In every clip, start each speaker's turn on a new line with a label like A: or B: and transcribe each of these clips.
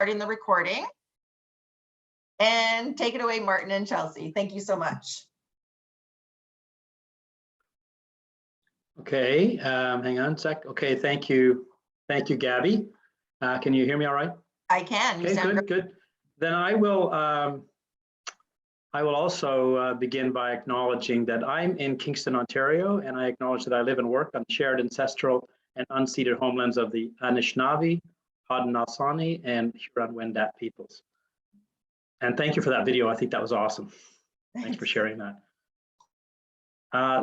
A: starting the recording. And take it away, Martin and Chelsea. Thank you so much.
B: Okay, hang on a sec. Okay, thank you. Thank you, Gabby. Can you hear me all right?
A: I can.
B: Okay, good, good. Then I will also begin by acknowledging that I'm in Kingston, Ontario, and I acknowledge that I live and work on shared ancestral and unceded homelands of the Anishinaabe, Haudenosaunee, and Huron-Wendat peoples. And thank you for that video. I think that was awesome. Thanks for sharing that.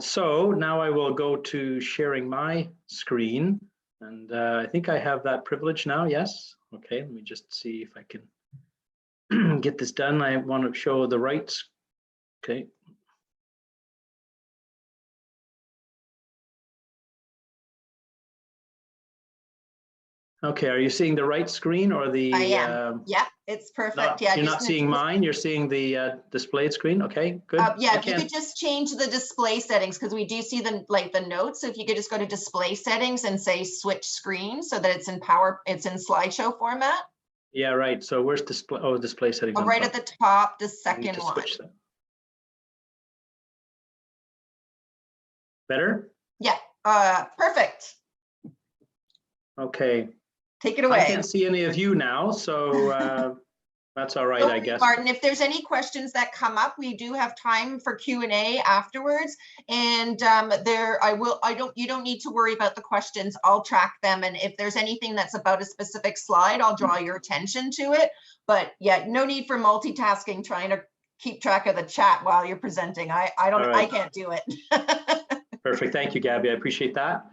B: So now I will go to sharing my screen, and I think I have that privilege now. Yes. Okay, let me just see if I can get this done. I want to show the rights. Okay. Okay, are you seeing the right screen or the?
A: I am. Yeah, it's perfect.
B: You're not seeing mine. You're seeing the displayed screen. Okay, good.
A: Yeah, if you could just change the display settings, because we do see the notes. So if you could just go to display settings and say switch screen so that it's in slideshow format.
B: Yeah, right. So where's display? Oh, display settings.
A: Oh, right at the top, the second one.
B: Better?
A: Yeah. Perfect.
B: Okay.
A: Take it away.
B: I can't see any of you now, so that's all right, I guess.
A: Martin, if there's any questions that come up, we do have time for Q&A afterwards. And you don't need to worry about the questions. I'll track them. And if there's anything that's about a specific slide, I'll draw your attention to it. But yeah, no need for multitasking, trying to keep track of the chat while you're presenting. I can't do it.
B: Perfect. Thank you, Gabby. I appreciate that.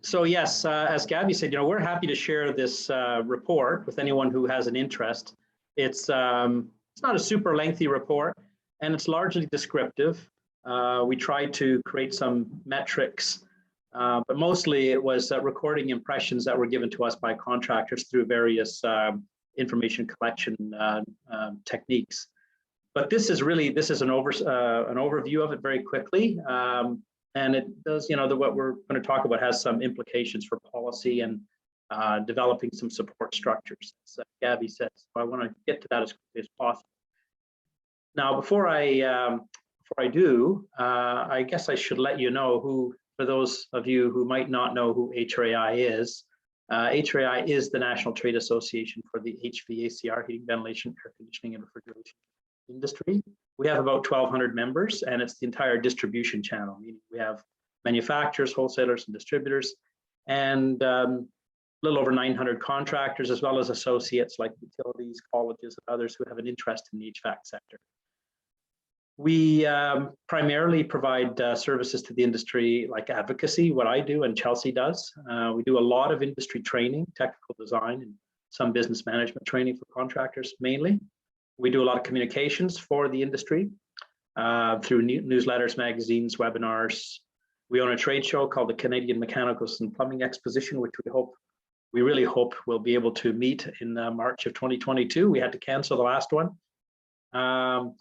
B: So yes, as Gabby said, we're happy to share this report with anyone who has an interest. It's not a super lengthy report, and it's largely descriptive. We tried to create some metrics, but mostly it was recording impressions that were given to us by contractors through various information collection techniques. But this is an overview of it very quickly. And it does, what we're going to talk about has some implications for policy and developing some support structures, as Gabby says. So I want to get to that as quickly as possible. Now, before I do, I guess I should let you know who, for those of you who might not know who HRAI is. HRAI is the National Trade Association for the HVACR, heating, ventilation, air conditioning, and refrigeration industry. We have about 1,200 members, and it's the entire distribution channel. Meaning we have manufacturers, wholesalers, and distributors, and a little over 900 contractors, as well as associates like utilities, colleges, and others who have an interest in the HVAC sector. We primarily provide services to the industry like advocacy, what I do and Chelsea does. We do a lot of industry training, technical design, and some business management training for contractors mainly. We do a lot of communications for the industry through newsletters, magazines, webinars. We own a trade show called the Canadian Mechanicals and Plumbing Exposition, which we really hope we'll be able to meet in March of 2022. We had to cancel the last one.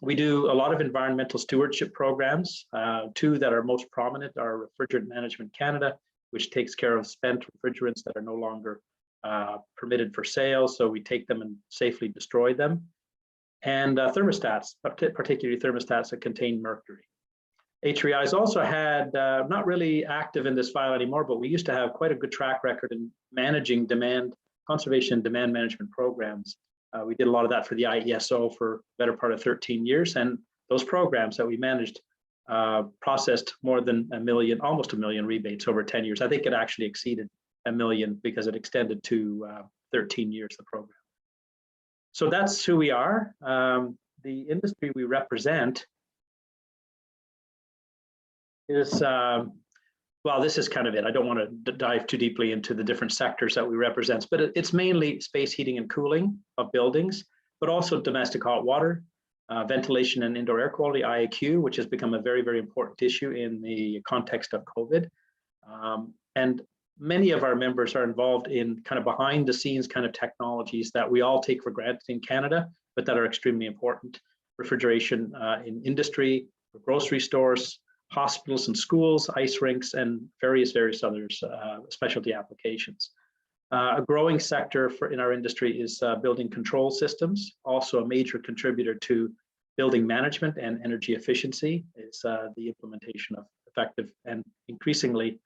B: We do a lot of environmental stewardship programs. Two that are most prominent are Refrigerant Management Canada, which takes care of spent refrigerants that are no longer permitted for sale. So we take them and safely destroy them. And thermostats, particularly thermostats that contain mercury. HRAI has also had, not really active in this file anymore, but we used to have quite a good track record in managing conservation and demand management programs. We did a lot of that for the IESO for the better part of 13 years. And those programs that we managed processed more than almost a million rebates over 10 years. I think it actually exceeded 1 million because it extended to 13 years, the program. So that's who we are. The industry we represent is, well, this is kind of it. I don't want to dive too deeply into the different sectors that we represent, but it's mainly space heating and cooling of buildings, but also domestic hot water, ventilation and indoor air quality, IAQ, which has become a very, very important issue in the context of COVID. And many of our members are involved in kind of behind the scenes kind of technologies that we all take for granted in Canada, but that are extremely important. Refrigeration in industry, grocery stores, hospitals and schools, ice rinks, and various others, specialty applications. A growing sector in our industry is building control systems, also a major contributor to building management and energy efficiency is the implementation of effective and increasingly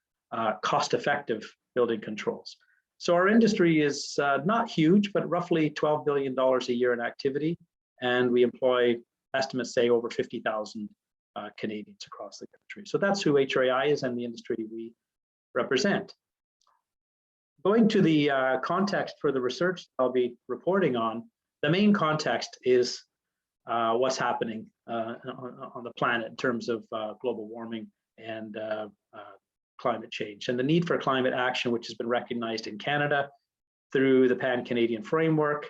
B: cost-effective building controls. So our industry is not huge, but roughly $12 billion a year in activity, and we employ, estimates say, over 50,000 Canadians across the country. So that's who HRAI is and the industry we represent. Going to the context for the research I'll be reporting on, the main context is what's happening on the planet in terms of global warming and climate change, and the need for climate action, which has been recognized in Canada through the Pan-Canadian framework.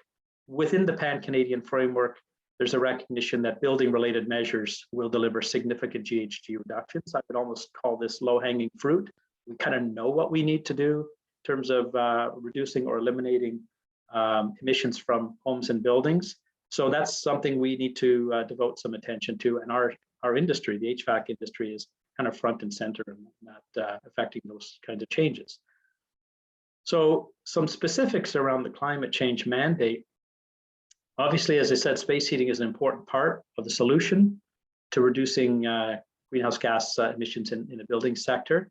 B: Within the Pan-Canadian framework, there's a recognition that building-related measures will deliver significant GHG reductions. I would almost call this low-hanging fruit. We kind of know what we need to do in terms of reducing or eliminating emissions from homes and buildings. So that's something we need to devote some attention to, and our industry, the HVAC industry, is kind of front and center in that affecting those kinds of changes. So some specifics around the climate change mandate. Obviously, as I said, space heating is an important part of the solution to reducing greenhouse gas emissions in the building sector.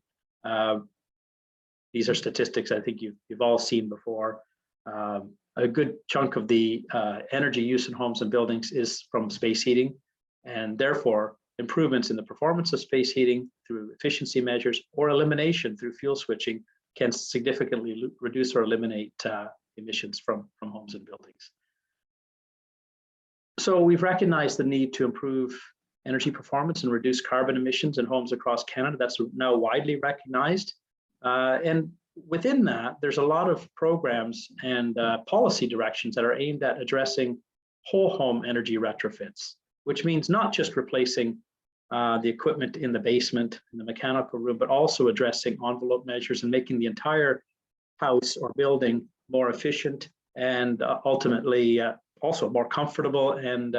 B: These are statistics I think you've all seen before. A good chunk of the energy use in homes and buildings is from space heating, and therefore improvements in the performance of space heating through efficiency measures or elimination through fuel switching can significantly reduce or eliminate emissions from homes and buildings. So we've recognized the need to improve energy performance and reduce carbon emissions in homes across Canada. That's now widely recognized. And within that, there's a lot of programs and policy directions that are aimed at addressing whole home energy retrofits, which means not just replacing the equipment in the basement, in the mechanical room, but also addressing envelope measures and making the entire house or building more efficient and ultimately also more comfortable and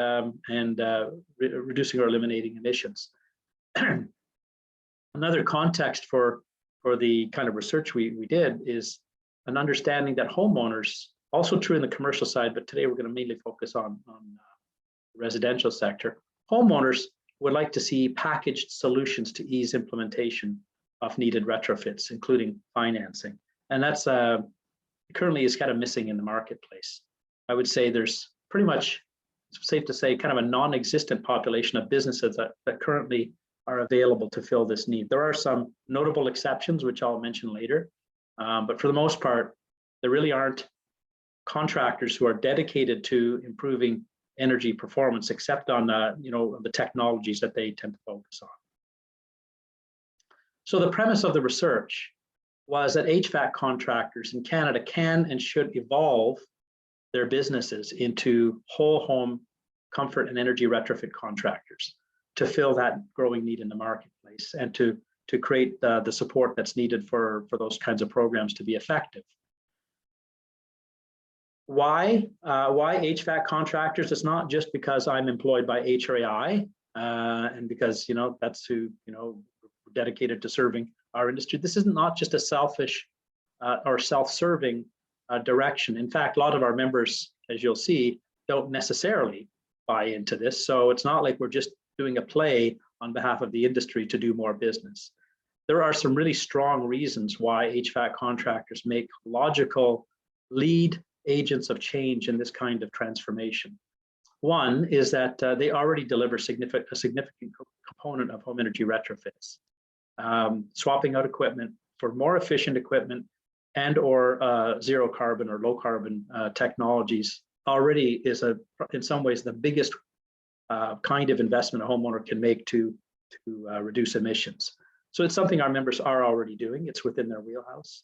B: reducing or eliminating emissions. Another context for the kind of research we did is an understanding that homeowners, also true in the commercial side, but today we're going to mainly focus on the residential sector. Homeowners would like to see packaged solutions to ease implementation of needed retrofits, including financing. And that's currently is kind of missing in the marketplace. I would say there's pretty much, it's safe to say, kind of a non-existent population of businesses that currently are available to fill this need. There are some notable exceptions, which I'll mention later, but for the most part, there really aren't contractors who are dedicated to improving energy performance, except on the technologies that they tend to focus on. So the premise of the research was that HVAC contractors in Canada can and should evolve their businesses into whole home comfort and energy retrofit contractors to fill that growing need in the marketplace and to create the support that's needed for those kinds of programs to be effective. Why HVAC contractors? It's not just because I'm employed by HRAI and because that's who we're dedicated to serving our industry. This is not just a selfish or self-serving direction. In fact, a lot of our members, as you'll see, don't necessarily buy into this. So it's not like we're just doing a play on behalf of the industry to do more business. There are some really strong reasons why HVAC contractors make logical lead agents of change in this kind of transformation. One is that they already deliver a significant component of home energy retrofits. Swapping out equipment for more efficient equipment and or zero carbon or low carbon technologies already is in some ways the biggest kind of investment a homeowner can make to reduce emissions. So it's something our members are already doing. It's within their wheelhouse.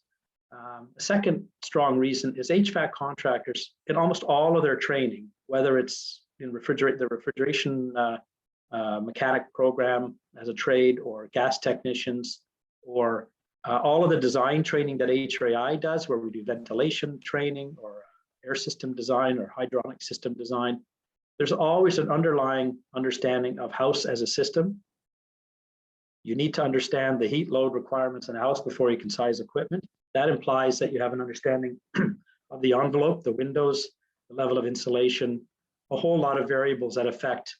B: A second strong reason is HVAC contractors in almost all of their training, whether it's in the refrigeration mechanic program as a trade, or gas technicians, or all of the design training that HRAI does, where we do ventilation training or air system design or hydronic system design. There's always an underlying understanding of house as a system. You need to understand the heat load requirements in a house before you can size equipment. That implies that you have an understanding of the envelope, the windows, the level of insulation, a whole lot of variables that affect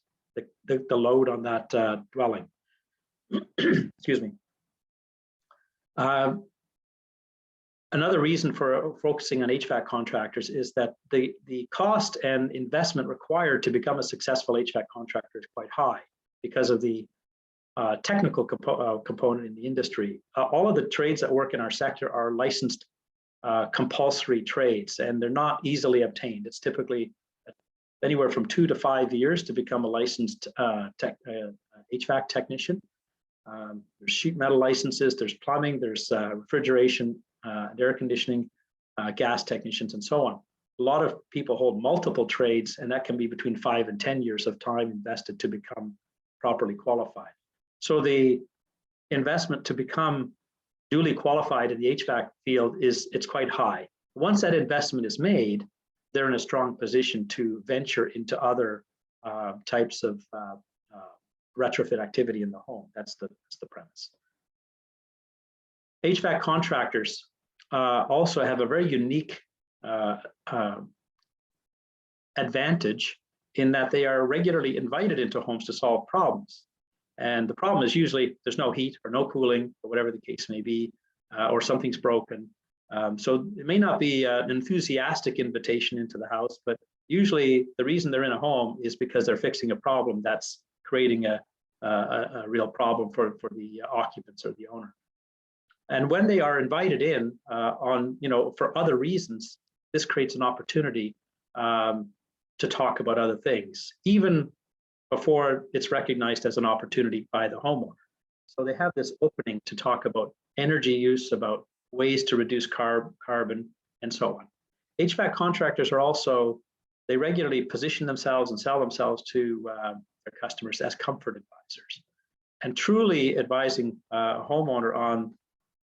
B: the load on that dwelling. Excuse me. Another reason for focusing on HVAC contractors is that the cost and investment required to become a successful HVAC contractor is quite high because of the technical component in the industry. All of the trades that work in our sector are licensed compulsory trades, and they're not easily obtained. It's typically anywhere from 2 to 5 years to become a licensed HVAC technician. There's sheet metal licenses, there's plumbing, there's refrigeration, and air conditioning, gas technicians, and so on. A lot of people hold multiple trades, and that can be between 5 and 10 years of time invested to become properly qualified. So the investment to become duly qualified in the HVAC field it's quite high. Once that investment is made, they're in a strong position to venture into other types of retrofit activity in the home. That's the premise. HVAC contractors also have a very unique advantage in that they are regularly invited into homes to solve problems. And the problem is usually there's no heat or no cooling or whatever the case may be, or something's broken. So it may not be an enthusiastic invitation into the house, but usually the reason they're in a home is because they're fixing a problem that's creating a real problem for the occupants or the owner. And when they are invited in for other reasons, this creates an opportunity to talk about other things, even before it's recognized as an opportunity by the homeowner. So they have this opening to talk about energy use, about ways to reduce carbon, and so on. HVAC contractors are also, they regularly position themselves and sell themselves to their customers as comfort advisors. And truly advising a homeowner on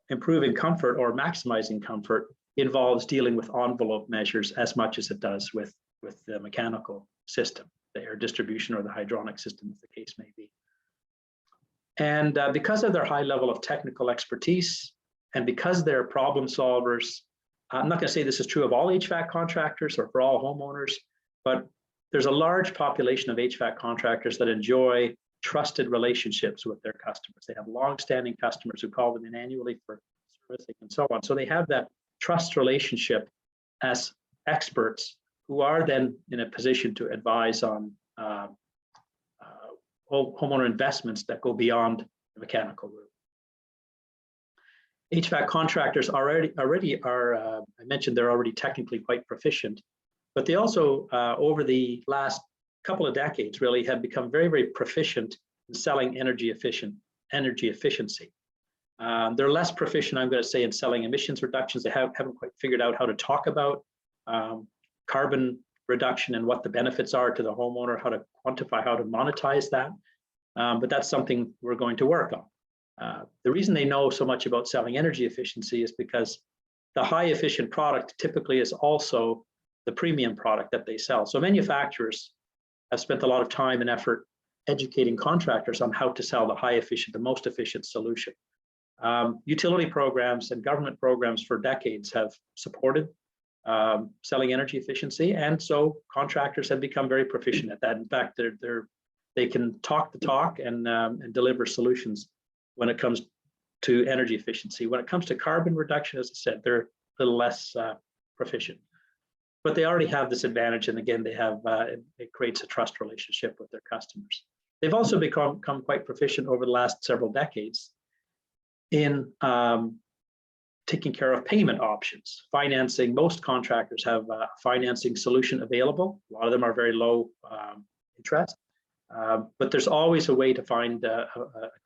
B: improving comfort or maximizing comfort involves dealing with envelope measures as much as it does with the mechanical system, the air distribution or the hydronic system, as the case may be. And because of their high level of technical expertise, and because they're problem solvers, I'm not going to say this is true of all HVAC contractors or for all homeowners, but there's a large population of HVAC contractors that enjoy trusted relationships with their customers. They have long-standing customers who call them in annually for servicing and so on. So they have that trust relationship as experts who are then in a position to advise on homeowner investments that go beyond the mechanical room. HVAC contractors already are, I mentioned they're already technically quite proficient, but they also, over the last couple of decades, really have become very, very proficient in selling energy efficiency. They're less proficient, I'm going to say, in selling emissions reductions. They haven't quite figured out how to talk about carbon reduction and what the benefits are to the homeowner, how to quantify, how to monetize that. But that's something we're going to work on. The reason they know so much about selling energy efficiency is because the high efficient product typically is also the premium product that they sell. So manufacturers have spent a lot of time and effort educating contractors on how to sell the high efficient, the most efficient solution. Utility programs and government programs for decades have supported selling energy efficiency, and so contractors have become very proficient at that. In fact, they can talk the talk and deliver solutions when it comes to energy efficiency. When it comes to carbon reduction, as I said, they're a little less proficient, but they already have this advantage. And again, they have it creates a trust relationship with their customers. They've also become quite proficient over the last several decades in taking care of payment options, financing. Most contractors have a financing solution available. A lot of them are very low interest. But there's always a way to find a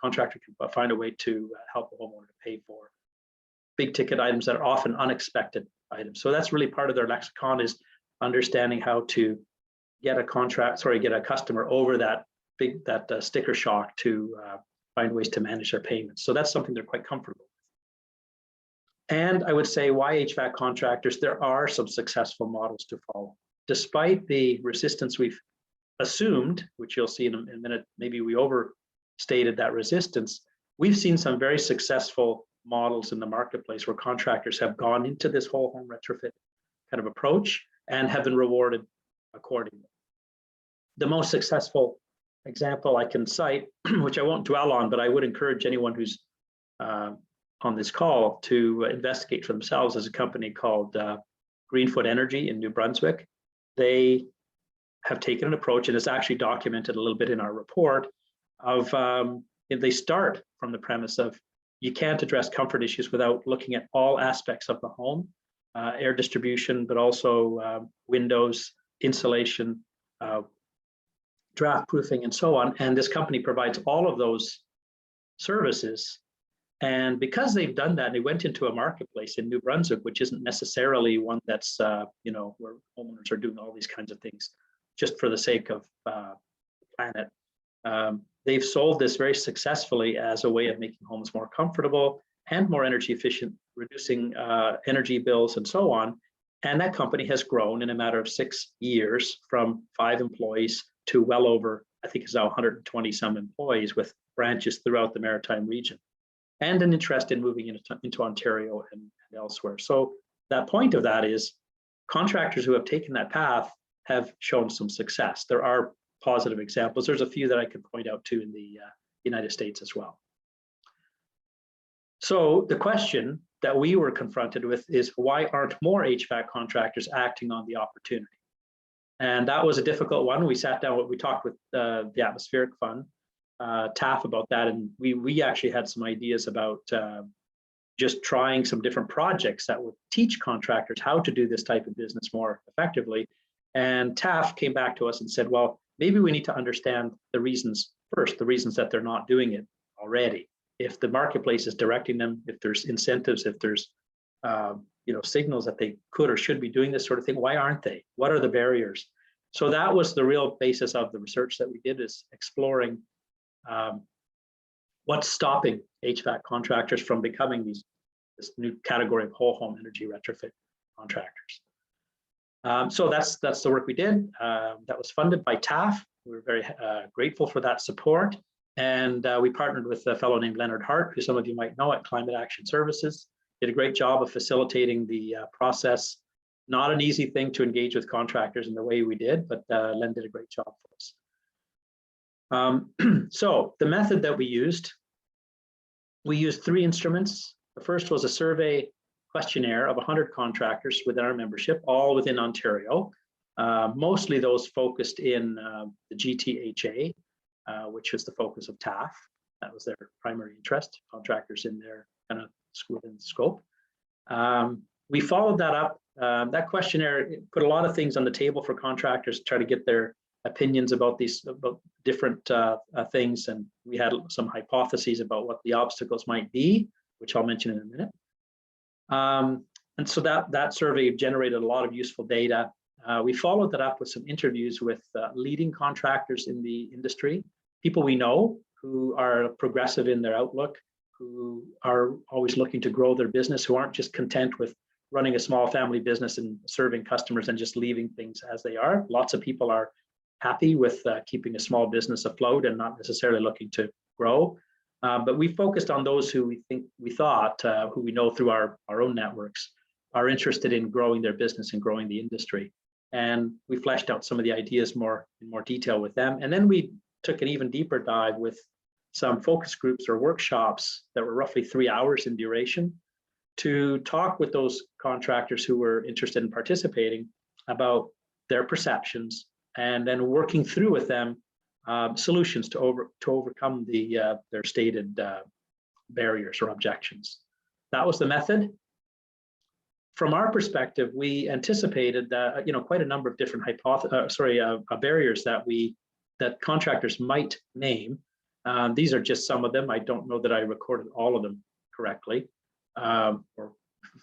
B: contractor can find a way to help a homeowner to pay for big ticket items that are often unexpected items. So that's really part of their lexicon, is understanding how to get a customer over that sticker shock to find ways to manage their payments. So that's something they're quite comfortable with. And I would say, why HVAC contractors? There are some successful models to follow. Despite the resistance we've assumed, which you'll see in a minute, maybe we overstated that resistance, we've seen some very successful models in the marketplace where contractors have gone into this whole home retrofit kind of approach and have been rewarded accordingly. The most successful example I can cite, which I won't dwell on, but I would encourage anyone who's on this call to investigate for themselves, is a company called Greenfoot Energy in New Brunswick. They have taken an approach, and it's actually documented a little bit in our report, of they start from the premise of you can't address comfort issues without looking at all aspects of the home, air distribution, but also windows, insulation, draft proofing, and so on. And this company provides all of those services. And because they've done that, they went into a marketplace in New Brunswick, which isn't necessarily one that's, you know, where homeowners are doing all these kinds of things just for the sake of the planet. They've sold this very successfully as a way of making homes more comfortable and more energy efficient, reducing energy bills and so on. And that company has grown in a matter of 6 years from 5 employees to well over, I think it's now 120 some employees, with branches throughout the Maritime region, and an interest in moving into Ontario and elsewhere. So that point of that is contractors who have taken that path have shown some success. There are positive examples. There's a few that I could point out to in the United States as well. So the question that we were confronted with is, why aren't more HVAC contractors acting on the opportunity? And that was a difficult one. We sat down, we talked with the Atmospheric Fund, TAF, about that, and we actually had some ideas about just trying some different projects that would teach contractors how to do this type of business more effectively. And TAF came back to us and said, well, maybe we need to understand the reasons first, the reasons that they're not doing it already. If the marketplace is directing them, if there's incentives, if there's you know, signals that they could or should be doing this sort of thing, why aren't they? What are the barriers? So that was the real basis of the research that we did, is exploring what's stopping HVAC contractors from becoming this new category of whole home energy retrofit contractors. So that's the work we did. That was funded by TAF. We were very grateful for that support. And we partnered with a fellow named Leonard Hart, who some of you might know at Climate Action Services. Did a great job of facilitating the process. Not an easy thing to engage with contractors in the way we did, but Len did a great job for us. So the method that we used 3 instruments. The first was a survey questionnaire of 100 contractors within our membership, all within Ontario, mostly those focused in the GTHA, which was the focus of TAF. That was their primary interest, contractors in their kind of within scope. We followed that up. That questionnaire put a lot of things on the table for contractors to try to get their opinions about different things, and we had some hypotheses about what the obstacles might be, which I'll mention in a minute. And so that survey generated a lot of useful data. We followed that up with some interviews with leading contractors in the industry, people we know who are progressive in their outlook, who are always looking to grow their business, who aren't just content with running a small family business and serving customers and just leaving things as they are. Lots of people are happy with keeping a small business afloat and not necessarily looking to grow. But we focused on those who we thought, who we know through our own networks, are interested in growing their business and growing the industry. And we fleshed out some of the ideas in more detail with them. And then we took an even deeper dive with some focus groups or workshops that were roughly 3 hours in duration, to talk with those contractors who were interested in participating about their perceptions, and then working through with them solutions to overcome their stated barriers or objections. That was the method. From our perspective, we anticipated that quite a number of different barriers that contractors might name. These are just some of them. I don't know that I recorded all of them correctly, or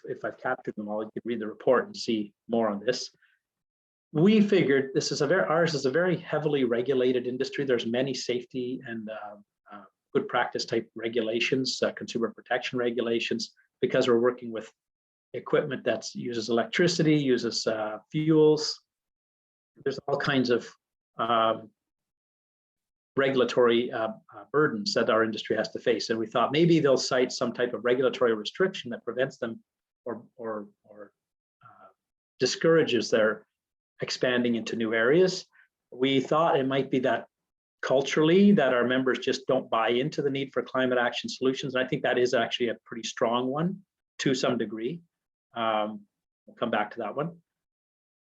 B: if I've captured them all, you can read the report and see more on this. We figured ours is a very heavily regulated industry. There's many safety and good practice type regulations, consumer protection regulations, because we're working with equipment that uses electricity, uses fuels. There's all kinds of regulatory burdens that our industry has to face. And we thought maybe they'll cite some type of regulatory restriction that prevents them or discourages their expanding into new areas. We thought it might be that culturally that our members just don't buy into the need for climate action solutions. And I think that is actually a pretty strong one to some degree. We'll come back to that one.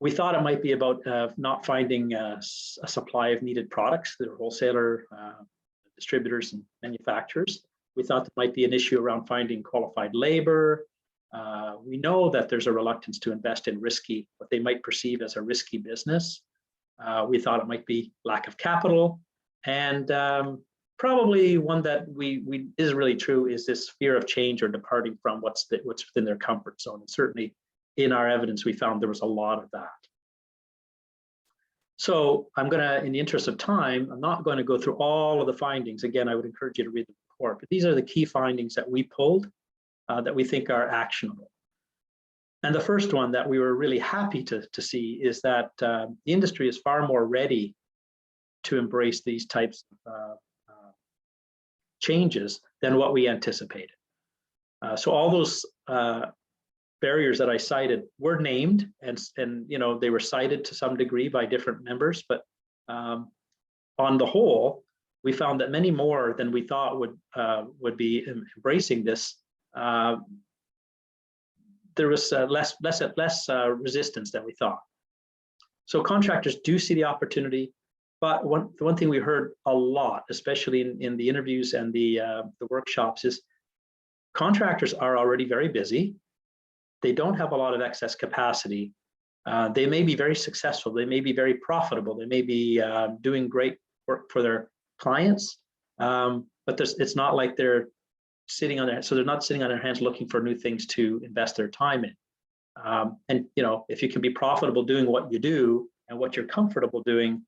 B: We thought it might be about not finding a supply of needed products, the wholesaler, distributors and manufacturers. We thought there might be an issue around finding qualified labor. We know that there's a reluctance to invest in risky, what they might perceive as a risky business. We thought it might be lack of capital. And probably one that is really true is this fear of change or departing from what's within their comfort zone. And certainly in our evidence, we found there was a lot of that. So I'm gonna, in the interest of time, I'm not going to go through all of the findings. Again, I would encourage you to read the report, but these are the key findings that we pulled that we think are actionable. And the first one that we were really happy to see is that the industry is far more ready to embrace these types of changes than what we anticipated. So all those barriers that I cited were named, and you know, they were cited to some degree by different members, but on the whole, we found that many more than we thought would be embracing this. There was less resistance than we thought. So contractors do see the opportunity, but the one thing we heard a lot, especially in the interviews and the workshops, is contractors are already very busy. They don't have a lot of excess capacity. They may be very successful. They may be very profitable. They may be doing great work for their clients, but it's not like they're sitting on their, so they're not sitting on their hands looking for new things to invest their time in. And you know, if you can be profitable doing what you do and what you're comfortable doing,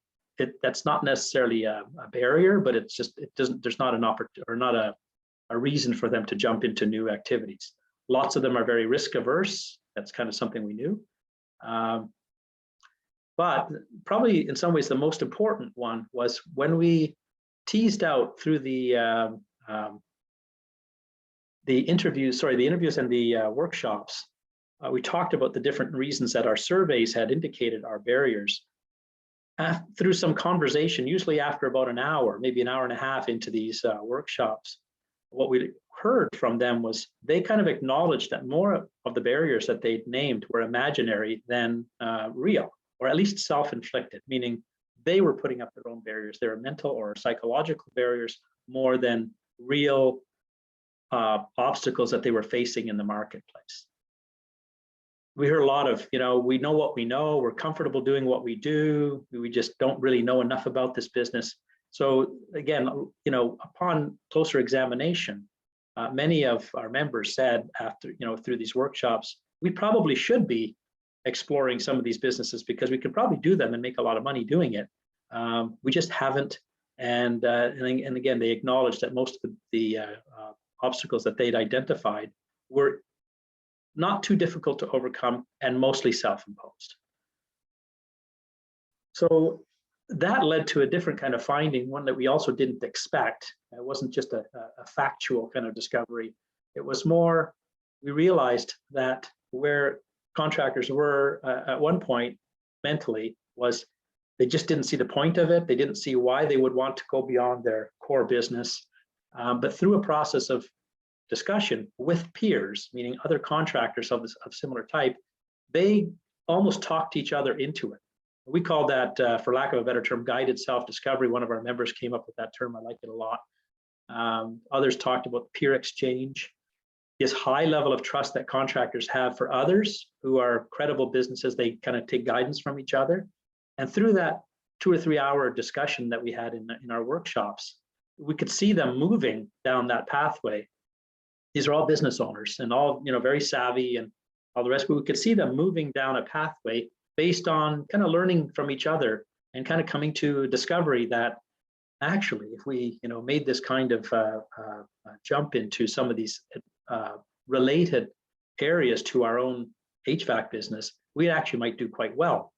B: that's not necessarily a barrier, but it's just, there's not an opportunity or not a reason for them to jump into new activities. Lots of them are very risk averse. That's kind of something we knew. But probably in some ways, the most important one was when we teased out through the interviews and the workshops, we talked about the different reasons that our surveys had indicated our barriers. Through some conversation, usually after about an hour, maybe an hour and a half into these workshops, what we heard from them was they kind of acknowledged that more of the barriers that they'd named were imaginary than real, or at least self-inflicted, meaning they were putting up their own barriers. They were mental or psychological barriers more than real obstacles that they were facing in the marketplace. We heard a lot of, you know, we know what we know, we're comfortable doing what we do, we just don't really know enough about this business. So again, you know, upon closer examination, many of our members said after, you know, through these workshops, we probably should be exploring some of these businesses because we could probably do them and make a lot of money doing it. We just haven't. And again, they acknowledged that most of the obstacles that they'd identified were not too difficult to overcome and mostly self-imposed. So that led to a different kind of finding, one that we also didn't expect. It wasn't just a factual kind of discovery. It was more, we realized that where contractors were at one point mentally was they just didn't see the point of it. They didn't see why they would want to go beyond their core business. But through a process of discussion with peers, meaning other contractors of similar type, they almost talked each other into it. We call that, for lack of a better term, guided self-discovery. One of our members came up with that term. I like it a lot. Others talked about peer exchange, this high level of trust that contractors have for others who are credible businesses. They kind of take guidance from each other. And through that 2 or 3 hour discussion that we had in our workshops, we could see them moving down that pathway. These are all business owners and all, you know, very savvy and all the rest, but we could see them moving down a pathway based on kind of learning from each other and kind of coming to a discovery that actually, if we, you know, made this kind of jump into some of these related areas to our own HVAC business, we actually might do quite well.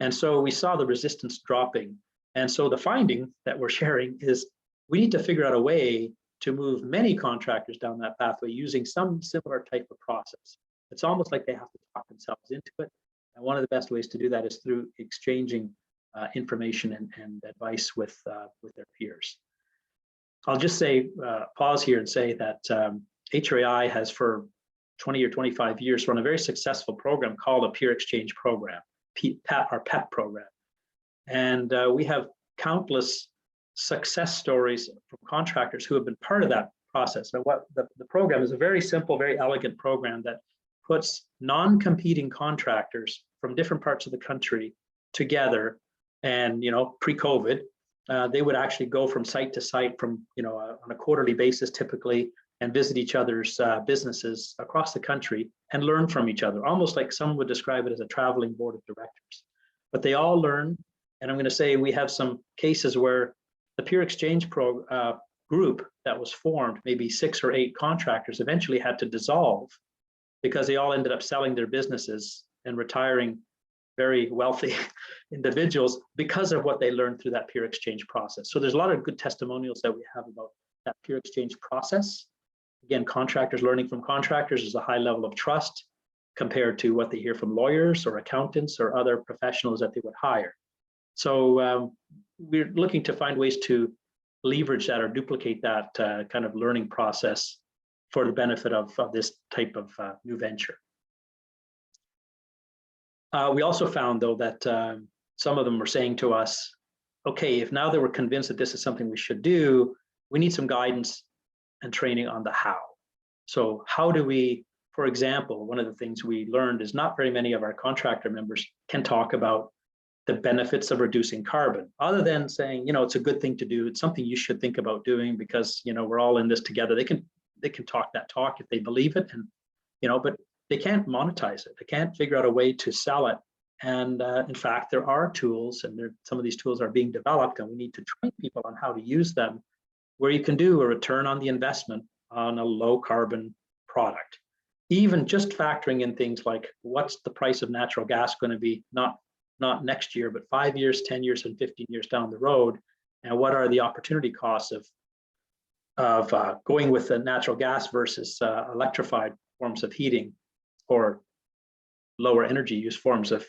B: And so we saw the resistance dropping And so the finding that we're sharing is we need to figure out a way to move many contractors down that pathway using some similar type of process. It's almost like they have to talk themselves into it. And one of the best ways to do that is through exchanging information and advice with their peers. I'll just say, pause here and say that HRAI has for 20 or 25 years run a very successful program called a peer exchange program, our PEP program. And we have countless success stories from contractors who have been part of that process. And what the program is a very simple, very elegant program that puts non-competing contractors from different parts of the country together. And, pre-COVID, they would actually go from site to site from, on a quarterly basis typically, and visit each other's businesses across the country and learn from each other, almost like some would describe it as a traveling board of directors. But they all learn, and I'm going to say we have some cases where the peer exchange group that was formed, maybe 6 or 8 contractors, eventually had to dissolve because they all ended up selling their businesses and retiring very wealthy individuals because of what they learned through that peer exchange process. So there's a lot of good testimonials that we have about that peer exchange process. Again, contractors learning from contractors is a high level of trust compared to what they hear from lawyers or accountants or other professionals that they would hire. So we're looking to find ways to leverage that or duplicate that kind of learning process for the benefit of this type of new venture. We also found, though, that some of them were saying to us, okay, if now that we're convinced that this is something we should do, we need some guidance and training on the how. So how do we, for example, one of the things we learned is not very many of our contractor members can talk about the benefits of reducing carbon, other than saying, it's a good thing to do. It's something you should think about doing because, we're all in this together. They can talk that talk if they believe it, and, but they can't monetize it. They can't figure out a way to sell it. And in fact, there are tools, and some of these tools are being developed, and we need to train people on how to use them, where you can do a return on the investment on a low carbon product. Even just factoring in things like what's the price of natural gas going to be, not next year, but 5 years, 10 years, and 15 years down the road, and what are the opportunity costs of going with the natural gas versus electrified forms of heating, or lower energy use forms of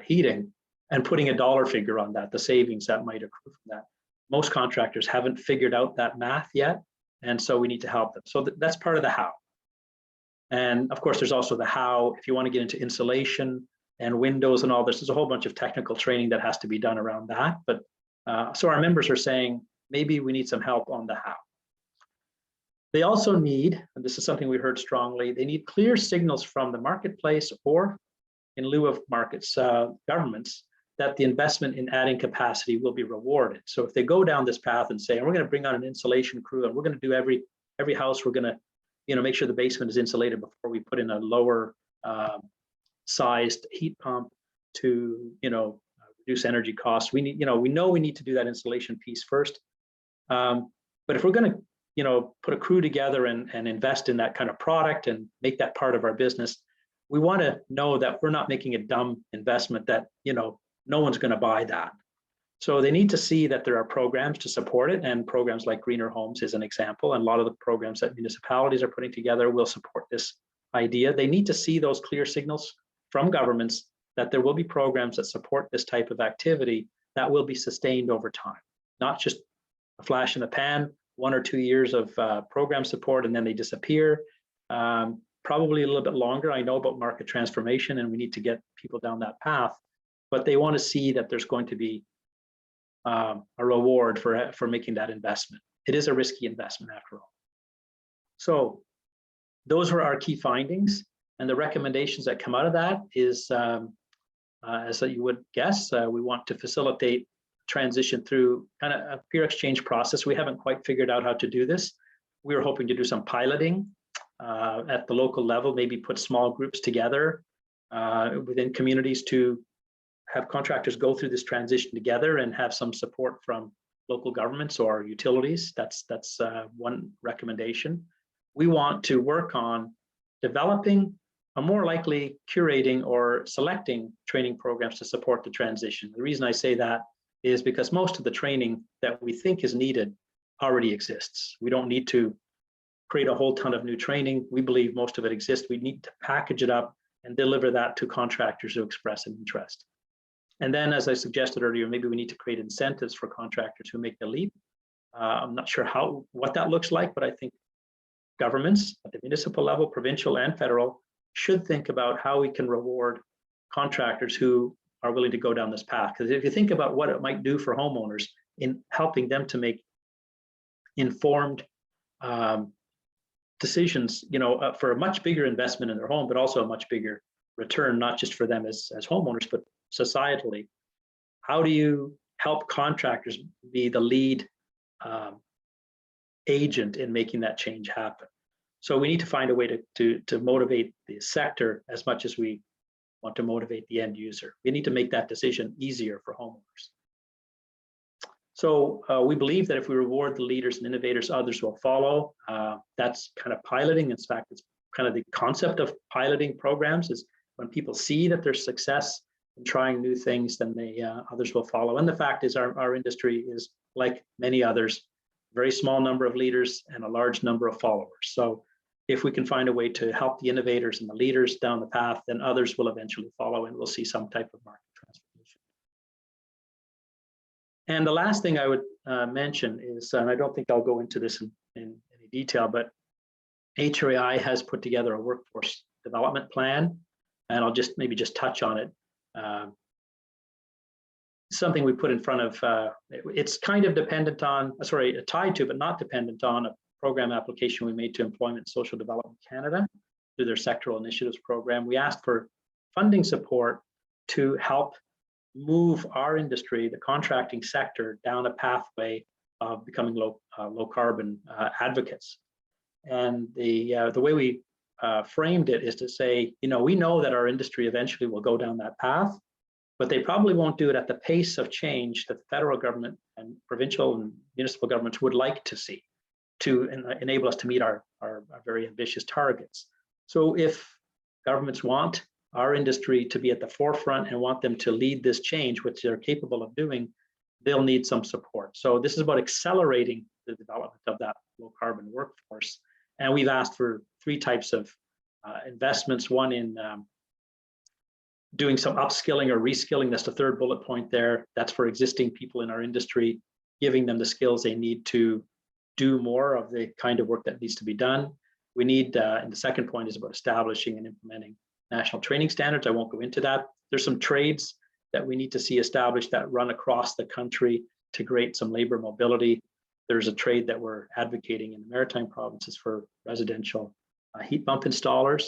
B: heating, and putting a dollar figure on that, the savings that might accrue from that. Most contractors haven't figured out that math yet, and so we need to help them. So that's part of the how. And of course, there's also the how. If you want to get into insulation and windows and all this, there's a whole bunch of technical training that has to be done around that. But so our members are saying, maybe we need some help on the how. They also need, and this is something we heard strongly, they need clear signals from the marketplace, or in lieu of markets, governments, that the investment in adding capacity will be rewarded. So if they go down this path and say, we're going to bring on an insulation crew, and we're going to do every house, we're going to make sure the basement is insulated before we put in a lower sized heat pump to reduce energy costs. We need, we know we need to do that insulation piece first. But if we're going to put a crew together and invest in that kind of product and make that part of our business, we want to know that we're not making a dumb investment that no one's going to buy that. So they need to see that there are programs to support it, and programs like Greener Homes is an example, and a lot of the programs that municipalities are putting together will support this idea. They need to see those clear signals from governments that there will be programs that support this type of activity that will be sustained over time, not just a flash in the pan, 1 or 2 years of program support and then they disappear. Probably a little bit longer. I know about market transformation, and we need to get people down that path, but they want to see that there's going to be a reward for making that investment. It is a risky investment after all. So those were our key findings, and the recommendations that come out of that is, as you would guess, we want to facilitate transition through kind of a peer exchange process. We haven't quite figured out how to do this. We were hoping to do some piloting at the local level, maybe put small groups together within communities to have contractors go through this transition together and have some support from local governments or utilities. That's one recommendation. We want to work on developing, or more likely curating or selecting training programs to support the transition. The reason I say that is because most of the training that we think is needed already exists. We don't need to create a whole ton of new training. We believe most of it exists. We need to package it up and deliver that to contractors who express an interest. And then, as I suggested earlier, maybe we need to create incentives for contractors who make the leap. I'm not sure what that looks like, but I think governments at the municipal level, provincial and federal, should think about how we can reward contractors who are willing to go down this path. Because if you think about what it might do for homeowners in helping them to make informed decisions, for a much bigger investment in their home, but also a much bigger return, not just for them as homeowners, but societally. How do you help contractors be the lead agent in making that change happen? So we need to find a way to motivate the sector as much as we want to motivate the end user. We need to make that decision easier for homeowners. So we believe that if we reward the leaders and innovators, others will follow. That's kind of piloting. In fact, it's kind of the concept of piloting programs is when people see that there's success in trying new things, then others will follow. And the fact is our industry is, like many others, a very small number of leaders and a large number of followers. So if we can find a way to help the innovators and the leaders down the path, then others will eventually follow and we'll see some type of market transformation. And the last thing I would mention is, and I don't think I'll go into this in any detail, but HRAI has put together a workforce development plan, and I'll maybe just touch on it. Something we put in front of, it's kind of dependent on, tied to, but not dependent on a program application we made to Employment and Social Development Canada through their sectoral initiatives program. We asked for funding support to help move our industry, the contracting sector, down a pathway of becoming low carbon advocates. And the way we framed it is to say, we know that our industry eventually will go down that path, but they probably won't do it at the pace of change that the federal government and provincial and municipal governments would like to see to enable us to meet our very ambitious targets. So if governments want our industry to be at the forefront and want them to lead this change, which they're capable of doing, they'll need some support. So this is about accelerating the development of that low carbon workforce. And we've asked for 3 types of investments. One in doing some upskilling or reskilling. That's the 3rd bullet point there. That's for existing people in our industry, giving them the skills they need to do more of the kind of work that needs to be done. We need, and the 2nd point is about establishing and implementing national training standards. I won't go into that. There's some trades that we need to see established that run across the country to create some labor mobility. There's a trade that we're advocating in the maritime provinces for residential heat pump installers,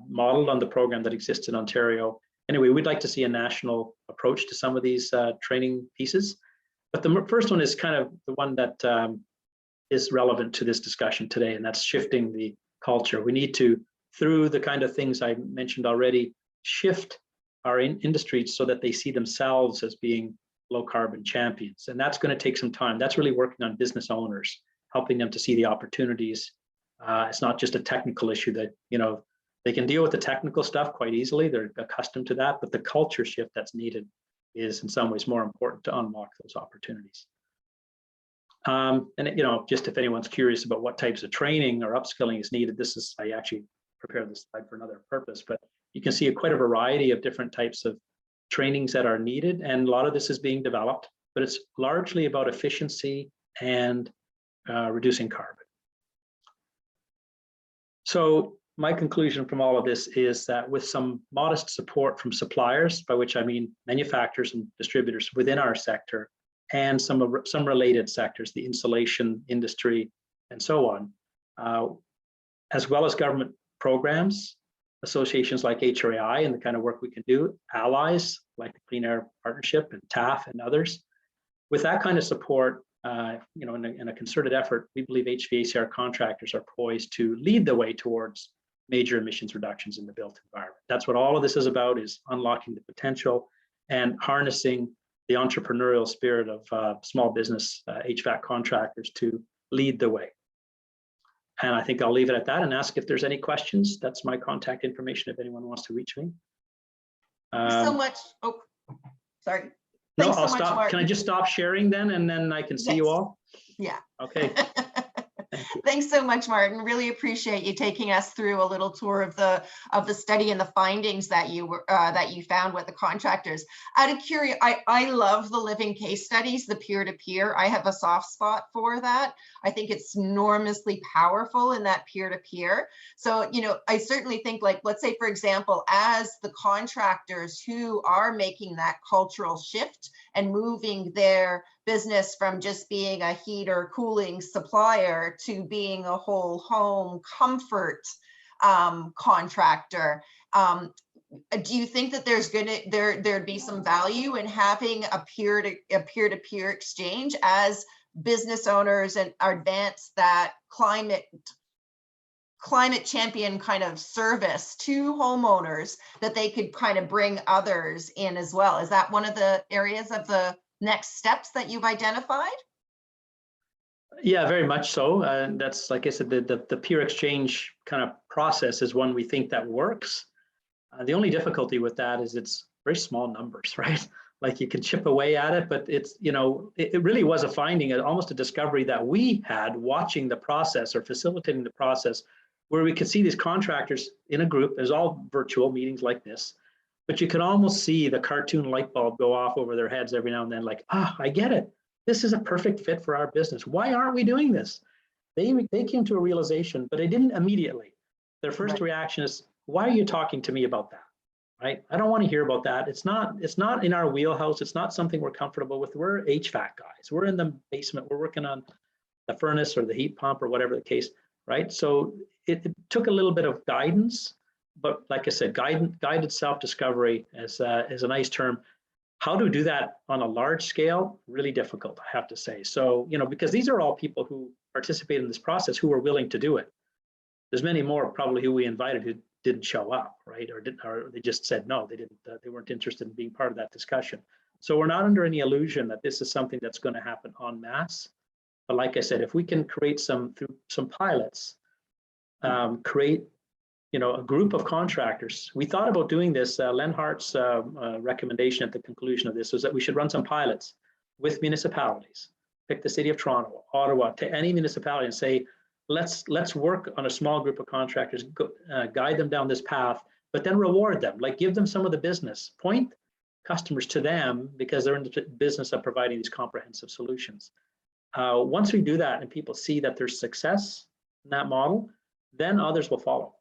B: modeled on the program that exists in Ontario. Anyway, we'd like to see a national approach to some of these training pieces. But the first one is kind of the one that is relevant to this discussion today, and that's shifting the culture. We need to, through the kind of things I mentioned already, shift our industries so that they see themselves as being low carbon champions. And that's going to take some time. That's really working on business owners, helping them to see the opportunities. It's not just a technical issue that, they can deal with the technical stuff quite easily. They're accustomed to that, but the culture shift that's needed is in some ways more important to unlock those opportunities. And just if anyone's curious about what types of training or upskilling is needed, I actually prepared this slide for another purpose, but you can see quite a variety of different types of trainings that are needed. And a lot of this is being developed, but it's largely about efficiency and reducing carbon. So my conclusion from all of this is that with some modest support from suppliers, by which I mean manufacturers and distributors within our sector, and some related sectors, the insulation industry, and so on, as well as government programs, associations like HRAI and the kind of work we can do, allies like the Clean Air Partnership and TAF and others. With that kind of support, in a concerted effort, we believe HVACR contractors are poised to lead the way towards major emissions reductions in the built environment. That's what all of this is about, is unlocking the potential and harnessing the entrepreneurial spirit of small business HVAC contractors to lead the way. And I think I'll leave it at that and ask if there's any questions. That's my contact information if anyone wants to reach me.
A: Thanks so much. Oh, sorry.
B: No,
A: Thanks so
B: I'll
A: much,
B: stop.
A: Martin.
B: Can I just stop sharing then, and then I can see you
A: Yes.
B: all?
A: Yeah.
B: Okay. Thank you.
A: Thanks so much, Martin. Really appreciate you taking us through a little tour of the study and the findings that you found with the contractors. Out of curiosity, I love the living case studies, the peer-to-peer. I have a soft spot for that. I think it's enormously powerful in that peer-to-peer. So, you know, I certainly think, like, let's say, for example, as the contractors who are making that cultural shift and moving their business from just being a heat or cooling supplier to being a whole home comfort contractor. Do you think that there'd be some value in having a peer-to-peer exchange as business owners and advance that climate champion kind of service to homeowners, that they could kind of bring others in as well? Is that one of the areas of the next steps that you've identified?
B: Yeah, very much so. That's, like I said, the peer exchange kind of process is one we think that works. The only difficulty with that is it's very small numbers, right? Like, you can chip away at it, but it's, you know, it really was a finding, almost a discovery that we had watching the process or facilitating the process, where we could see these contractors in a group. There's all virtual meetings like this, but you could almost see the cartoon light bulb go off over their heads every now and then, like, ah, I get it. This is a perfect fit for our business. Why aren't we doing this? They came to a realization, but they didn't immediately. Their first reaction is, why are you talking to me about that? Right? I don't want to hear about that. It's not in our wheelhouse. It's not something we're comfortable with. We're HVAC guys. We're in the basement. We're working on the furnace or the heat pump or whatever the case, right? So it took a little bit of guidance, but like I said, guided self-discovery is a nice term. How to do that on a large scale, really difficult, I have to say. So, you know, because these are all people who participate in this process who are willing to do it. There's many more probably who we invited who didn't show up, right? Or they just said no, they weren't interested in being part of that discussion. So we're not under any illusion that this is something that's going to happen en masse. But like I said, if we can create through some pilots, create, you know, a group of contractors. We thought about doing this. Len Hart's recommendation at the conclusion of this was that we should run some pilots with municipalities. Pick the city of Toronto, Ottawa, to any municipality, and say, let's work on a small group of contractors, guide them down this path, but then reward them, like give them some of the business, point customers to them, because they're in the business of providing these comprehensive solutions. Once we do that and people see that there's success in that model, then others will follow.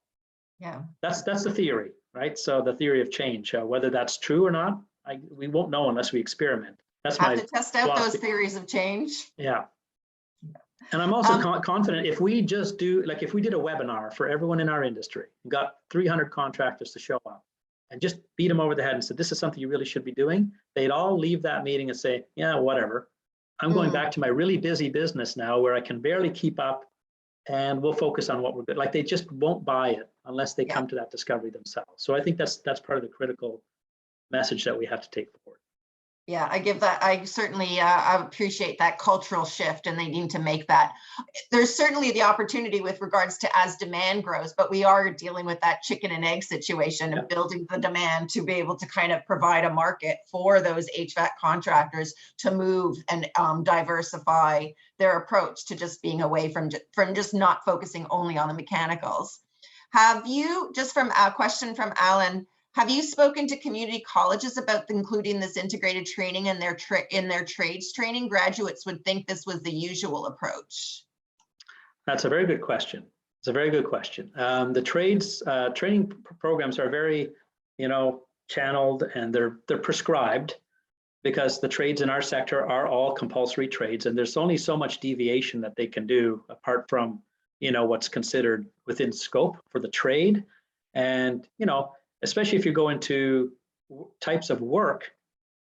A: Yeah,
B: that's the theory, right? So the theory of change, whether that's true or not, we won't know unless we experiment. That's
A: have to test out those theories of change.
B: Yeah. And I'm also confident if we just do, like, if we did a webinar for everyone in our industry, got 300 contractors to show up and just beat them over the head and said, this is something you really should be doing, they'd all leave that meeting and say, yeah, whatever. I'm going back to my really busy business now where I can barely keep up, and we'll focus on what we're good. Like, they just won't buy it unless they come to that discovery themselves. So I think that's part of the critical message that we have to take forward.
A: Yeah, I certainly I appreciate that cultural shift, and they need to make that. There's certainly the opportunity with regards to as demand grows, but we are dealing with that chicken and egg situation of building the demand to be able to kind of provide a market for those HVAC contractors to move and diversify their approach to just being away from just not focusing only on the mechanicals. Have you, just from a question from Alan, have you spoken to community colleges about including this integrated training in their trades training? Graduates would think this was the usual approach.
B: That's a very good question. It's a very good question. The trades training programs are very, you know, channeled, and they're prescribed, because the trades in our sector are all compulsory trades, and there's only so much deviation that they can do apart from, you know, what's considered within scope for the trade. And, you know, especially if you go into types of work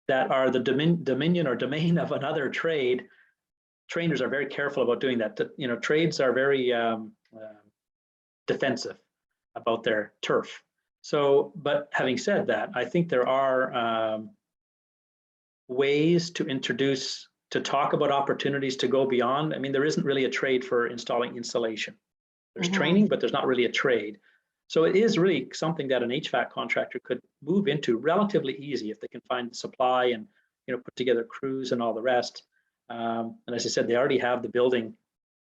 B: that are the dominion or domain of another trade, trainers are very careful about doing that. You know, trades are very defensive about their turf. So, but having said that, I think there are ways to talk about opportunities to go beyond. I mean, there isn't really a trade for installing insulation. There's training, but there's not really a trade. So it is really something that an HVAC contractor could move into relatively easy if they can find supply and, put together crews and all the rest. And as I said, they already have the building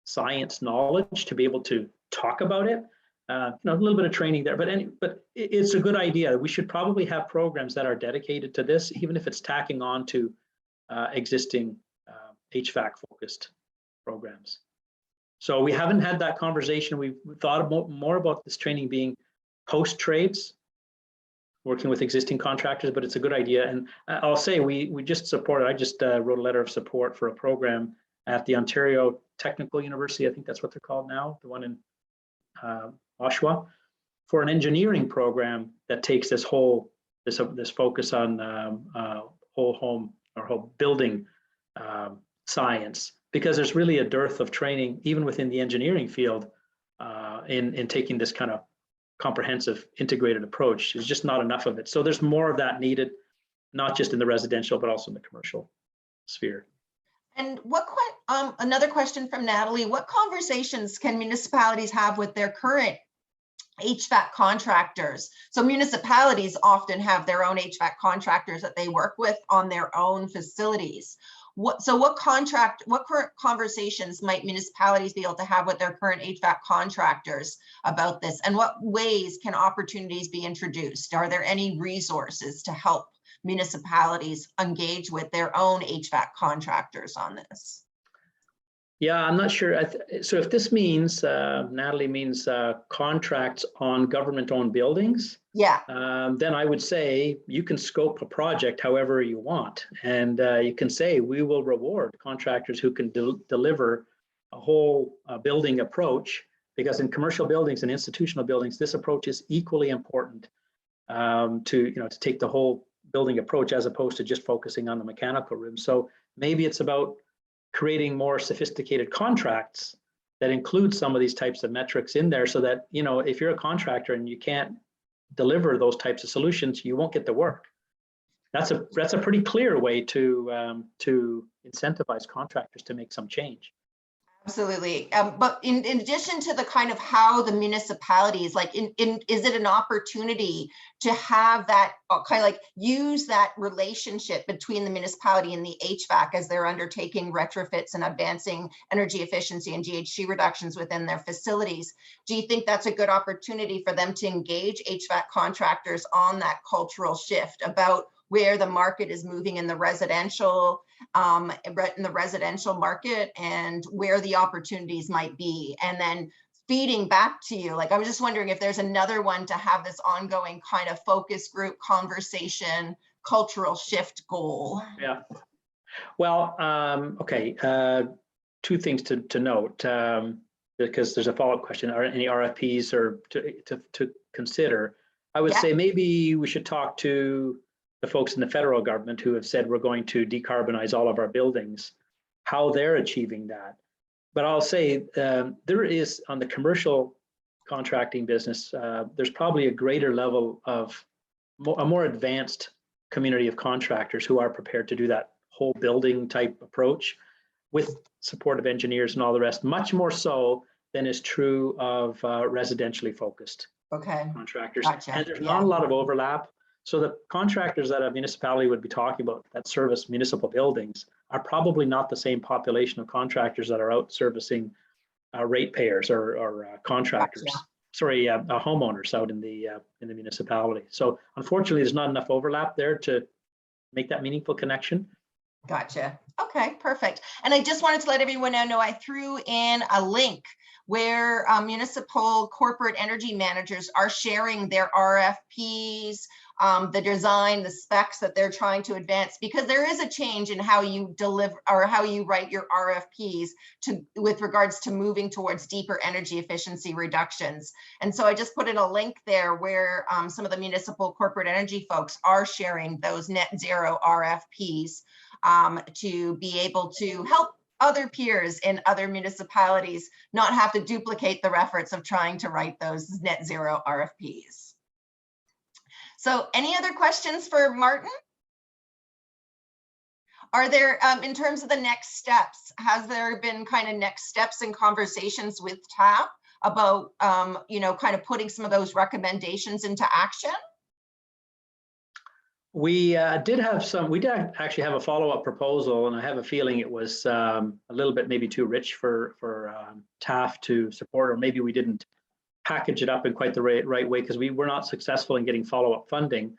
B: science knowledge to be able to talk about it. A little bit of training there, but it's a good idea. We should probably have programs that are dedicated to this, even if it's tacking on to existing HVAC focused programs. So we haven't had that conversation. We've thought more about this training being post trades, working with existing contractors, but it's a good idea. And I'll say we just supported, I just wrote a letter of support for a program at the Ontario Technical University. I think that's what they're called now, the one in Oshawa, for an engineering program that takes this focus on whole home or whole building science, because there's really a dearth of training even within the engineering field in taking this kind of comprehensive integrated approach. There's just not enough of it. So there's more of that needed, not just in the residential, but also in the commercial sphere.
A: And another question from Natalie, what conversations can municipalities have with their current HVAC contractors? So municipalities often have their own HVAC contractors that they work with on their own facilities. What current conversations might municipalities be able to have with their current HVAC contractors about this? And what ways can opportunities be introduced? Are there any resources to help municipalities engage with their own HVAC contractors on this?
B: Yeah, I'm not sure. So if this means, Natalie, means contracts on government-owned buildings,
A: yeah,
B: then I would say you can scope a project however you want. And you can say we will reward contractors who can deliver a whole building approach, because in commercial buildings and institutional buildings, this approach is equally important to take the whole building approach as opposed to just focusing on the mechanical room. So maybe it's about creating more sophisticated contracts that include some of these types of metrics in there, so that, if you're a contractor and you can't deliver those types of solutions, you won't get the work. That's a pretty clear way to incentivize contractors to make some change.
A: Absolutely. But in addition to the kind of how the municipalities, like is it an opportunity to have that kind of like use that relationship between the municipality and the HVAC as they're undertaking retrofits and advancing energy efficiency and GHG reductions within their facilities? Do you think that's a good opportunity for them to engage HVAC contractors on that cultural shift about where the market is moving in the residential market and where the opportunities might be, and then feeding back to you? Like, I was just wondering if there's another one to have this ongoing kind of focus group conversation, cultural shift goal.
B: Yeah. Well, okay. Two things to note, because there's a follow-up question. Are any RFPs or to consider? I would say maybe we should talk to the folks in the federal government who have said we're going to decarbonize all of our buildings, how they're achieving that. But I'll say there is, on the commercial contracting business, there's probably a greater level of a more advanced community of contractors who are prepared to do that whole building type approach with supportive engineers and all the rest, much more so than is true of residentially focused contractors. Gotcha. And there's not a lot of overlap. So the contractors that a municipality would be talking about that service municipal buildings are probably not the same population of contractors that are out servicing ratepayers or contractors. Gotcha. Sorry, homeowners out in the municipality. So unfortunately, there's not enough overlap there to make that meaningful connection.
A: Gotcha. Okay, perfect. And I just wanted to let everyone know I threw in a link where municipal corporate energy managers are sharing their RFPs, the design, the specs that they're trying to advance, because there is a change in how you deliver or how you write your RFPs with regards to moving towards deeper energy efficiency reductions. And so I just put in a link there where some of the municipal corporate energy folks are sharing those net zero RFPs to be able to help other peers in other municipalities not have to duplicate the efforts of trying to write those net zero RFPs. So any other questions for Martin? Are there, in terms of the next steps, has there been kind of next steps and conversations with TAP about, kind of putting some of those recommendations into action?
B: We did actually have a follow-up proposal, and I have a feeling it was a little bit maybe too rich for TAF to support, or maybe we didn't package it up in quite the right way because we were not successful in getting follow-up funding.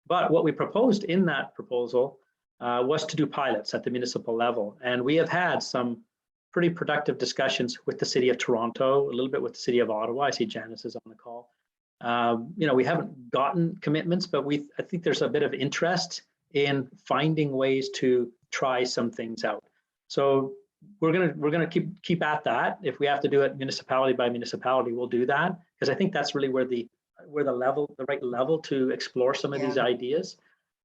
B: But what we proposed in that proposal was to do pilots at the municipal level. And we have had some pretty productive discussions with the City of Toronto, a little bit with the City of Ottawa. I see Janice is on the call. We haven't gotten commitments, but I think there's a bit of interest in finding ways to try some things out. So we're gonna keep at that. If we have to do it municipality by municipality, we'll do that, because I think that's really where the right level to explore some of these ideas.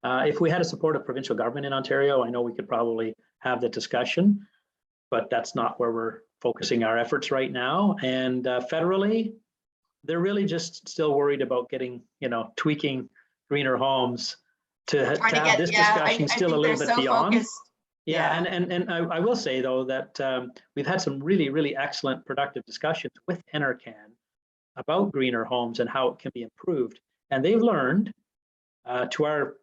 B: If we had a support of provincial government in Ontario, I know we could probably have the discussion, but that's not where we're focusing our efforts right now. And federally, they're really just still worried about getting, tweaking greener homes to have this discussion still a little bit beyond.
A: Focused.
B: Yeah, and I will say though that we've had some really, really excellent productive discussions with NRCan about greener homes and how it can be improved. And they've learned, to our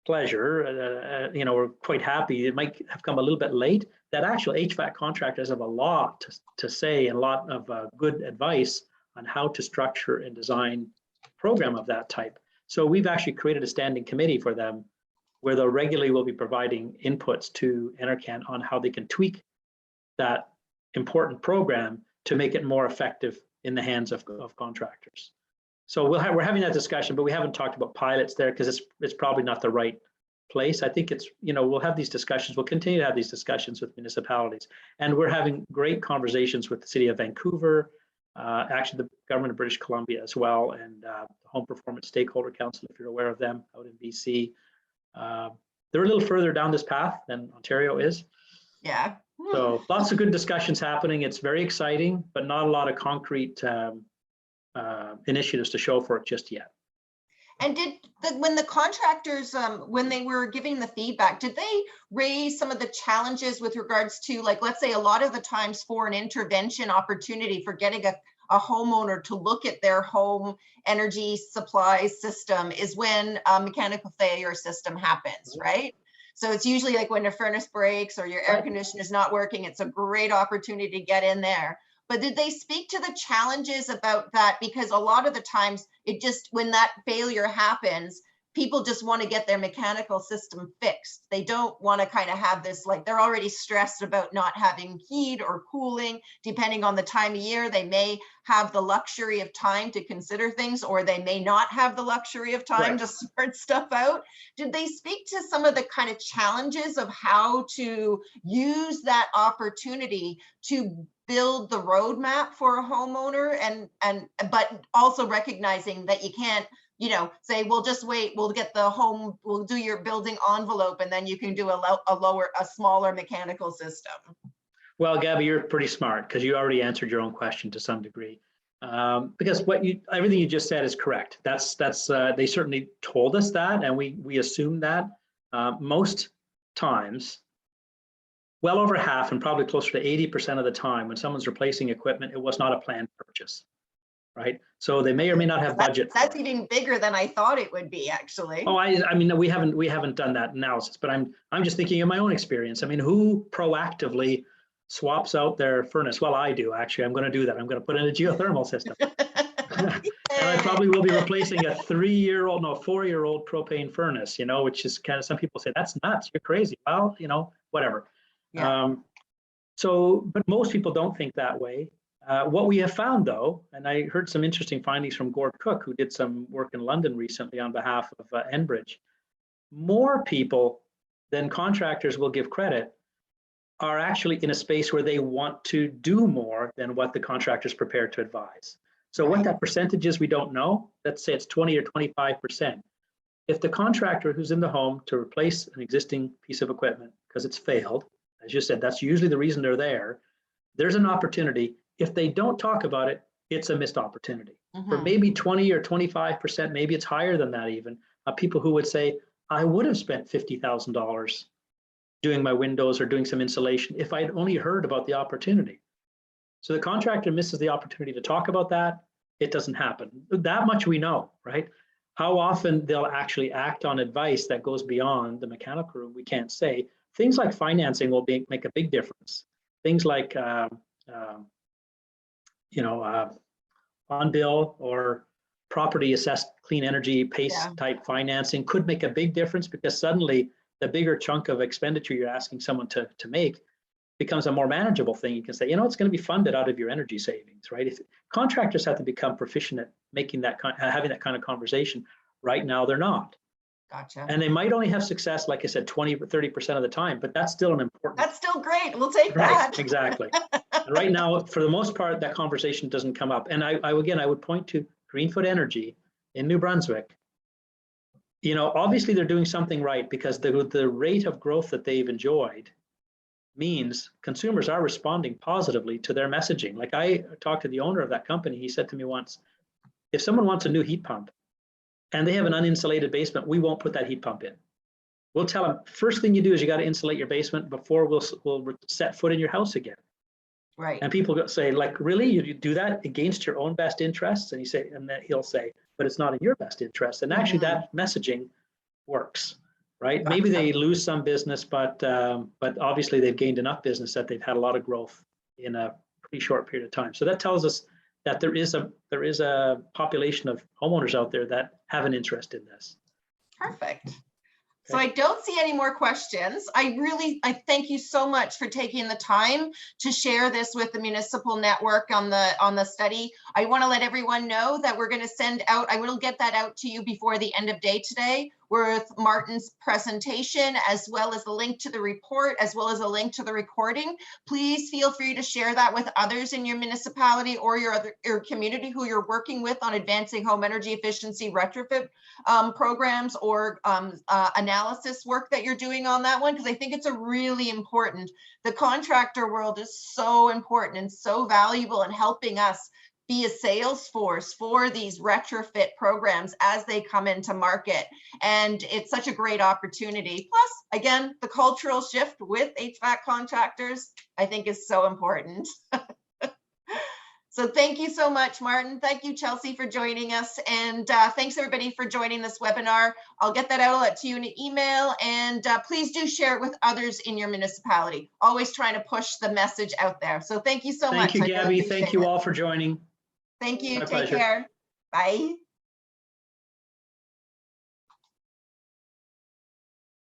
B: pleasure, we're quite happy, it might have come a little bit late, that actual HVAC contractors have a lot to say and a lot of good advice on how to structure and design a program of that type. So we've actually created a standing committee for them where they'll regularly will be providing inputs to NRCan on how they can tweak that important program to make it more effective in the hands of contractors. So we're having that discussion, but we haven't talked about pilots there because it's probably not the right place. I think it's, we'll have these discussions. We'll continue to have these discussions with municipalities. And we're having great conversations with the City of Vancouver, actually the government of British Columbia as well, and the Home Performance Stakeholder Council, if you're aware of them, out in BC. They're a little further down this path than Ontario is.
A: Yeah.
B: So lots of good discussions happening. It's very exciting, but not a lot of concrete initiatives to show for it just yet.
A: And when the contractors, when they were giving the feedback, did they raise some of the challenges with regards to, like, let's say a lot of the times for an intervention opportunity for getting a homeowner to look at their home energy supply system is when a mechanical failure system happens, right? So it's usually like when a furnace breaks or your air conditioner is not working, it's a great opportunity to get in there. But did they speak to the challenges about that? Because a lot of the times when that failure happens, people just want to get their mechanical system fixed. They don't want to kind of have this, like, they're already stressed about not having heat or cooling. Depending on the time of year, they may have the luxury of time to consider things, or they may not have the luxury of time to sort stuff out. Did they speak to some of the kind of challenges of how to use that opportunity to build the roadmap for a homeowner, but also recognizing that you can't, say, we'll just wait, we'll get the home, we'll do your building envelope, and then you can do a smaller mechanical system?
B: Well, Gabby, you're pretty smart because you already answered your own question to some degree. Because everything you just said is correct. That's they certainly told us that, and we assumed that. Most times, well over half and probably closer to 80% of the time when someone's replacing equipment, it was not a planned purchase, right? So they may or may not have budget.
A: That's even bigger than I thought it would be, actually.
B: Oh, I mean, we haven't done that analysis, but I'm just thinking of my own experience. I mean, who proactively swaps out their furnace? Well, I do, actually. I'm going to do that. I'm going to put in a geothermal system. And I probably will be replacing a 4-year-old propane furnace, which is kind of, some people say, that's nuts, you're crazy. Well, whatever. Yeah. But most people don't think that way. What we have found, though, and I heard some interesting findings from Gord Cook, who did some work in London recently on behalf of Enbridge. More people than contractors will give credit are actually in a space where they want to do more than what the contractor's prepared to advise. So what that percentage is, we don't know. Let's say it's 20 or 25%. If the contractor who's in the home to replace an existing piece of equipment because it's failed, as you said, that's usually the reason they're there, there's an opportunity. If they don't talk about it, it's a missed opportunity. For maybe 20 or 25%, maybe it's higher than that even, people who would say, I would have spent $50,000 doing my windows or doing some insulation if I'd only heard about the opportunity. So the contractor misses the opportunity to talk about that. It doesn't happen. That much we know, right? How often they'll actually act on advice that goes beyond the mechanical room, we can't say. Things like financing will make a big difference. Things like, on bill or property assessed clean energy PACE type financing could make a big difference, because suddenly the bigger chunk of expenditure you're asking someone to make becomes a more manageable thing. You can say, it's going to be funded out of your energy savings, right? If contractors have to become proficient at making that having that kind of conversation. Right now, they're not.
A: Gotcha.
B: And they might only have success, like I said, 20 or 30% of the time, but that's still an important.
A: That's still great. We'll take that.
B: Right, exactly. And right now, for the most part, that conversation doesn't come up. And I would point to Greenfoot Energy in New Brunswick. Obviously they're doing something right, because the rate of growth that they've enjoyed means consumers are responding positively to their messaging. Like, I talked to the owner of that company. He said to me once, if someone wants a new heat pump and they have an uninsulated basement, we won't put that heat pump in. We'll tell them, first thing you do is you got to insulate your basement before we'll set foot in your house again.
A: Right.
B: And people say, like, really, you do that against your own best interests? And then he'll say, but it's not in your best interest. And actually that messaging works. Right?
A: Gotcha.
B: Maybe they lose some business, but obviously they've gained enough business that they've had a lot of growth in a pretty short period of time. So that tells us that there is a population of homeowners out there that have an interest in this.
A: Perfect. So I don't see any more questions. I thank you so much for taking the time to share this with the municipal network on the study. I want to let everyone know that we're going to send out, I will get that out to you before the end of day today, with Martin's presentation, as well as the link to the report, as well as a link to the recording. Please feel free to share that with others in your municipality or your community who you're working with on advancing home energy efficiency retrofit programs or analysis work that you're doing on that one, because I think it's a really important. The contractor world is so important and so valuable in helping us be a sales force for these retrofit programs as they come into market. And it's such a great opportunity. Plus, again, the cultural shift with HVAC contractors, I think, is so important. So thank you so much, Martin. Thank you, Chelsea, for joining us. And thanks everybody for joining this webinar. I'll get that out to you in an email, and please do share it with others in your municipality. Always trying to push the message out there. So thank you so much.
B: Thank you, Gabby. Thank you all for joining.
A: Thank you.
B: My
A: Take
B: pleasure.
A: care. Bye.